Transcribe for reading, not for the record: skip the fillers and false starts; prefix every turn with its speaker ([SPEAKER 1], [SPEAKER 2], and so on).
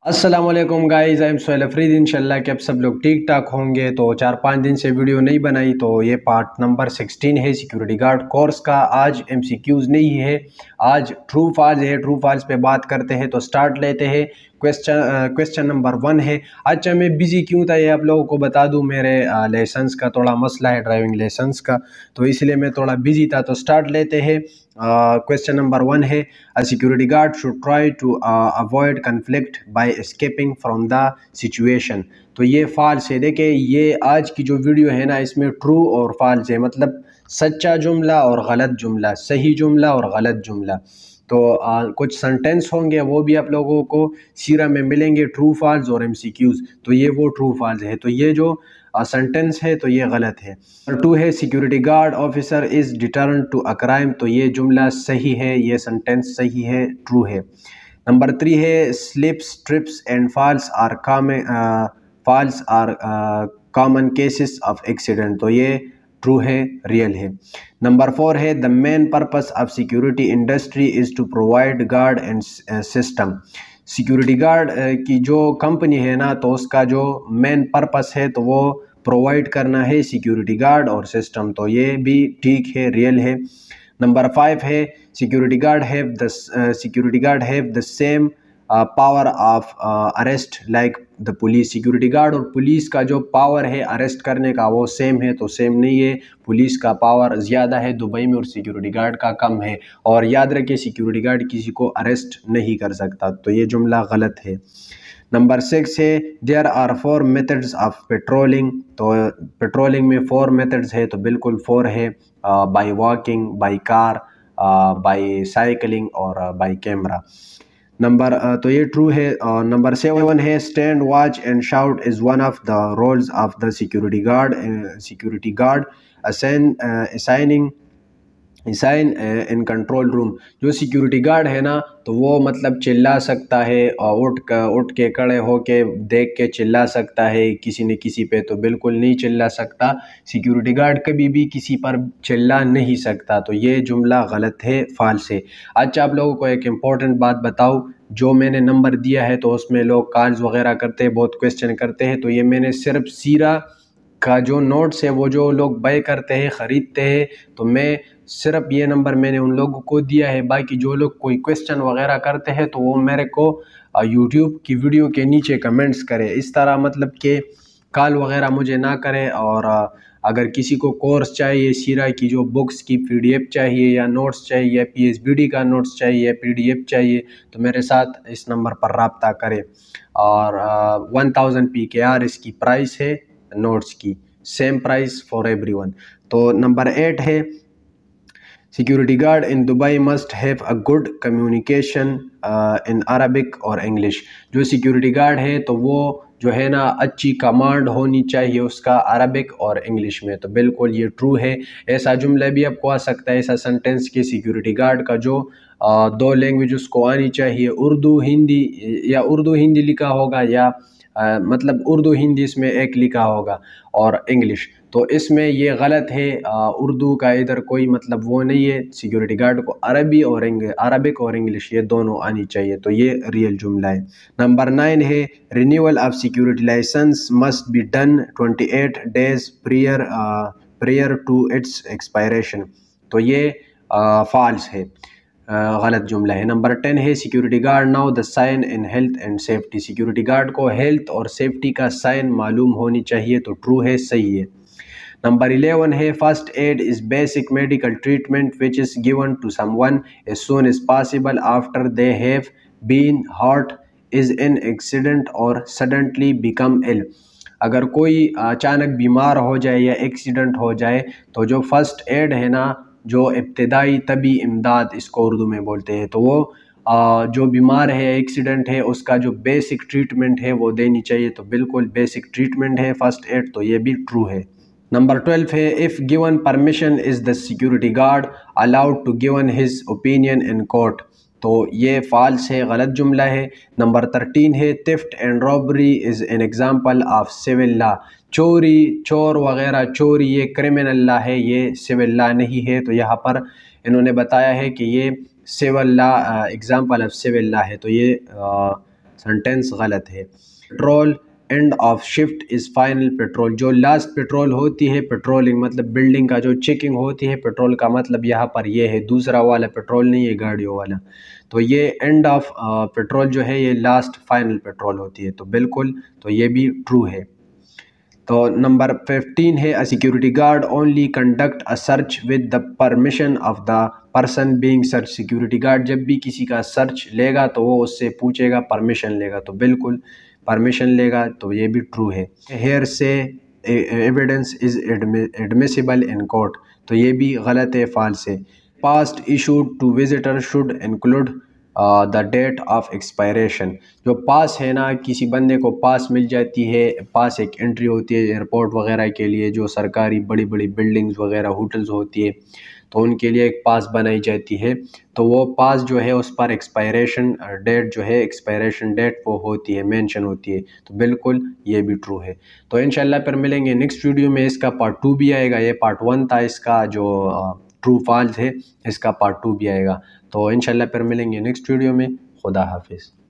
[SPEAKER 1] अस्सलाम वालेकुम guys, I am Sohail Afridi. इंशाल्लाह कि अब सब लोग ठीक ठाक होंगे। तो 4-5 दिन से वीडियो नहीं बनाई, तो ये पार्ट नंबर 16 है सिक्योरिटी गार्ड कोर्स का। आज एमसीक्यूज नहीं है, आज ट्रू फॉल्स है। ट्रू फॉल्स पे बात करते हैं, तो स्टार्ट लेते हैं। क्वेश्चन नंबर 1 है। अच्छा, मैं बिज़ी क्यों था ये आप लोगों को बता दूं। मेरे लाइसेंस का थोड़ा मसला है, ड्राइविंग लाइसेंस का, तो इसलिए मैं थोड़ा बिज़ी था। तो स्टार्ट लेते हैं। क्वेश्चन नंबर 1 है, a security guard should try to avoid conflict by escaping from the situation. तो ये फॉल्स है। देखिए, ये आज की जो वीडियो है ना, इसमें ट्रू और फॉल्स है, मतलब सच्चा जुमला और गलत जुमला, सही जुमला और गलत जुमला। तो कुछ सेंटेंस होंगे, वो भी आप लोगों को सीरा में मिलेंगे, ट्रू फॉल्स और एमसीक्यूज। तो ये वो ट्रू फॉल्स है। तो ये जो सेंटेंस है तो ये गलत है। नंबर 2 है, security guard officer is deterrent to a crime. तो ये जुमला सही है, ये सेंटेंस सही है, ट्रू है। नंबर 3 है, slips trips and falls are common cases of accident. तो ये ट्रू है, रियल है। नंबर 4 है, the main purpose of security industry is to provide guard and system. Security guard की जो कंपनी है ना, तो उसका जो मेन पर्पस है तो वो प्रोवाइड करना है सिक्योरिटी गार्ड और सिस्टम। तो ये भी ठीक है, रियल है। नंबर 5 है, security guard have the same power of arrest like the police. Security guard और पुलिस का जो पावर है अरेस्ट करने का वो सेम है, तो सेम नहीं है। पुलिस का पावर ज़्यादा है दुबई में और सिक्योरिटी गार्ड का कम है। और याद रखिए, सिक्योरिटी गार्ड किसी को अरेस्ट नहीं कर सकता। तो ये जुमला गलत है। नंबर 6 है, there are 4 methods of patrolling. तो पेट्रोलिंग में 4 मेथड्स है, तो बिल्कुल 4 है। By walking, by car, by cycling और बाय कैमरा। तो ये ट्रू है। नंबर 7 है, stand watch and shout is one of the roles of the security guard assign in control room. जो सिक्योरिटी गार्ड है ना, तो वो मतलब चिल्ला सकता है, और उठ के खड़े होके देख के चिल्ला सकता है किसी न किसी पे, तो बिल्कुल नहीं चिल्ला सकता। सिक्योरिटी गार्ड कभी भी किसी पर चिल्ला नहीं सकता। तो ये जुमला गलत है, फॉल्स है। अच्छा, आप लोगों को एक इम्पॉर्टेंट बात बताऊँ। जो मैंने नंबर दिया है तो उसमें लोग कॉल्स वगैरह करते हैं, बहुत क्वेश्चन करते हैं। तो ये मैंने सिर्फ सीरा का जो नोट्स है, वो जो लोग बाय करते हैं, ख़रीदते हैं, तो मैं सिर्फ ये नंबर मैंने उन लोगों को दिया है। बाकी जो लोग कोई क्वेश्चन वगैरह करते हैं तो वो मेरे को यूट्यूब की वीडियो के नीचे कमेंट्स करें। इस तरह मतलब कि कॉल वगैरह मुझे ना करें। और अगर किसी को कोर्स चाहिए, सीरा की जो बुक्स की पीडीएफ चाहिए, या नोट्स चाहिए, या पीएचबीडी का नोट्स चाहिए, या पीडीएफ चाहिए, तो मेरे साथ इस नंबर पर रब्ता करें। और 1000 PKR इसकी प्राइस है, नोट्स की सेम प्राइस फॉर एवरीवन। तो नंबर 8 है, security guard in Dubai must have a good communication in Arabic और इंग्लिश। जो सिक्योरिटी गार्ड है तो वो जो है ना, अच्छी कमांड होनी चाहिए उसका अरबिक और इंग्लिश में। तो बिल्कुल ये ट्रू है। ऐसा जुमला भी आपको आ सकता है, ऐसा सेंटेंस कि सिक्योरिटी गार्ड का जो 2 लैंग्वेज उसको आनी चाहिए, उर्दू हिंदी, या उर्दू हिंदी लिखा होगा, या मतलब उर्दू हिंदी इसमें एक लिखा होगा, और इंग्लिश। तो इसमें ये गलत है। उर्दू का इधर कोई मतलब वो नहीं है। सिक्योरिटी गार्ड को अरबिक और इंग्लिश ये दोनों आनी चाहिए। तो ये रियल जुमला है। नंबर 9 है, renewal of security licence must be done 28 days prior to its expiration. तो ये फॉल्स है, गलत जुमला है। नंबर 10 है, security guard now the sign in health and safety. Security guard को हेल्थ और सेफ्टी का साइन मालूम होनी चाहिए। तो ट्रू है, सही है। नंबर 11 है, first aid is basic medical treatment which is given to someone as soon as possible after they have been hurt is in accident और सडनली बिकम इल। अगर कोई अचानक बीमार हो जाए या एक्सीडेंट हो जाए, तो जो फर्स्ट एड है ना, जो इब्तिदाई तबी इमदाद इसको उर्दू में बोलते हैं, तो वो जो बीमार है, एक्सीडेंट है, उसका जो बेसिक ट्रीटमेंट है वो देनी चाहिए। तो बिल्कुल बेसिक ट्रीटमेंट है फर्स्ट एड। तो ये भी ट्रू है। नंबर 12 है, if given permission is the security guard allowed to given his opinion in court. तो ये फॉल्स है, गलत जुमला है। नंबर 13 है, theft and robbery is an example of civil law. चोर वगैरह, चोरी ये क्रिमिनल लॉ है, ये सिविल लॉ नहीं है। तो यहाँ पर इन्होंने बताया है कि ये civil law, example of civil law है। तो ये سنٹینس غلط ہے۔ Patrol end of shift is final patrol, جو لاسٹ پیٹرول ہوتی ہے، پیٹرولنگ مطلب بلڈنگ کا جو چیکنگ ہوتی ہے، پیٹرول کا مطلب یہاں پر یہ ہے، دوسرا والا پیٹرول نہیں ہے گاڑیوں والا۔ تو یہ اینڈ آف پیٹرول جو ہے یہ لاسٹ فائنل پیٹرول ہوتی ہے، تو بالکل تو یہ بھی ٹرو ہے۔ تو نمبر 15 ہے a security guard only conduct a search with the permission of the person being search, security guard جب بھی کسی کا سرچ لے گا تو وہ اس سے پوچھے گا، پرمیشن لے گا، تو بالکل پرمیشن لے گا، تو یہ بھی ٹرو ہے۔ ہیئر سے ایویڈنس از ایڈمیسیبل ان کورٹ، تو یہ بھی غلط ہے، فالس ہے۔ Pass issued to visitor should include the date of expiration, جو پاس ہے نا، کسی بندے کو پاس مل جاتی ہے، پاس ایک انٹری ہوتی ہے ایئرپورٹ وغیرہ کے لیے، جو سرکاری بڑی بڑی بلڈنگز وغیرہ ہوٹلز ہوتی ہے تو ان کے لیے ایک پاس بنائی جاتی ہے، تو وہ پاس جو ہے اس پر ایکسپائریشن ڈیٹ جو ہے، ایکسپائریشن ڈیٹ وہ ہوتی ہے، مینشن ہوتی ہے، تو بالکل یہ بھی ٹرو ہے۔ تو انشاءاللہ پھر ملیں گے نیکسٹ ویڈیو میں، اس کا پارٹ 2 بھی آئے گا، یہ پارٹ 1 تھا اس کا جو ٹرو فالس ہے، اس کا پارٹ 2 بھی آئے گا، تو انشاءاللہ پھر ملیں گے نیکسٹ ویڈیو میں۔ خدا حافظ۔